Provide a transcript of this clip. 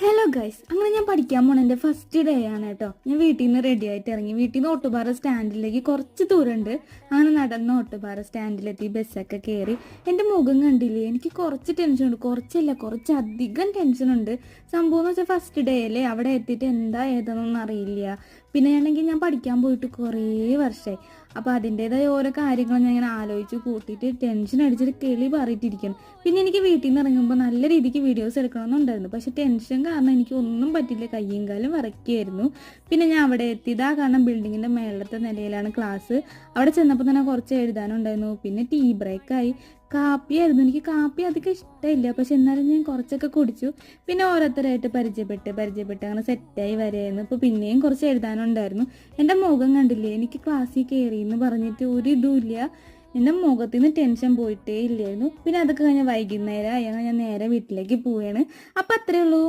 Hello guys, അങ്ങനെ ഞാൻ പഠിക്കാൻ പോണ എൻ്റെ ഫസ്റ്റ് ഡേ ആണ് കേട്ടോ. ഞാൻ വീട്ടിൽ നിന്ന് റെഡി ആയിട്ട് ഇറങ്ങി. വീട്ടിൽ നിന്ന് ഓട്ടുപാറ സ്റ്റാൻഡിലേക്ക് കുറച്ച് ദൂരമുണ്ട്. അങ്ങനെ നടന്ന് ഓട്ടുപാറ സ്റ്റാൻഡിലെത്തി ബസ്സൊക്കെ കയറി. എൻ്റെ മുഖം കണ്ടില്ലേ, എനിക്ക് കുറച്ച് ടെൻഷനുണ്ട്. കുറച്ചല്ല, കുറച്ചധികം ടെൻഷനുണ്ട്. സംഭവം എന്ന് വെച്ചാൽ ഫസ്റ്റ് ഡേ അല്ലേ, അവിടെ എത്തിയിട്ട് എന്താ ഏതെന്നൊന്നും അറിയില്ല. പിന്നെ ആണെങ്കിൽ ഞാൻ പഠിക്കാൻ പോയിട്ട് കുറേ വർഷമായി. അപ്പോൾ അതിൻ്റേതായ ഓരോ കാര്യങ്ങൾ ഞാൻ ഇങ്ങനെ ആലോചിച്ച് കൂട്ടിയിട്ട് ടെൻഷൻ അടിച്ചിട്ട് കിളി പാറിയിട്ടിരിക്കണം. പിന്നെ എനിക്ക് വീട്ടിൽ നിന്ന് ഇറങ്ങുമ്പോൾ നല്ല രീതിക്ക് വീഡിയോസ് എടുക്കണമെന്നുണ്ടായിരുന്നു. പക്ഷെ ടെൻഷൻ കാരണം എനിക്ക് ഒന്നും പറ്റില്ല, കയ്യും കാലും വിറയ്ക്കായിരുന്നു. പിന്നെ ഞാൻ അവിടെ എത്തിയതാ കാരണം ബിൽഡിങ്ങിൻ്റെ മേളത്തെ നിലയിലാണ് ക്ലാസ്. അവിടെ ചെന്നപ്പോൾ തന്നെ കുറച്ച് എഴുതാനുണ്ടായിരുന്നു. പിന്നെ ടീ ബ്രേക്കായി. കാപ്പിയായിരുന്നു. എനിക്ക് കാപ്പി അധികം ഇഷ്ടമില്ല, പക്ഷെ എന്നാലും ഞാൻ കുറച്ചൊക്കെ കുടിച്ചു. പിന്നെ ഓരോരുത്തരായിട്ട് പരിചയപ്പെട്ട് അങ്ങനെ സെറ്റായി വരെയായിരുന്നു. ഇപ്പോൾ പിന്നെയും കുറച്ച് എഴുതാനുണ്ടായിരുന്നു. എൻ്റെ മുഖം കണ്ടില്ലേ, എനിക്ക് ക്ലാസ്സിൽ കയറി എന്ന് പറഞ്ഞിട്ട് ഒരു ഇതുമില്ല. എൻ്റെ മുഖത്തിൽ നിന്ന് ടെൻഷൻ പോയിട്ടേ ഇല്ലായിരുന്നു. പിന്നെ അതൊക്കെ കഴിഞ്ഞ് വൈകുന്നേരം അങ്ങനെ ഞാൻ നേരെ വീട്ടിലേക്ക് പോവുകയാണ്. അപ്പം അത്രയേ ഉള്ളൂ.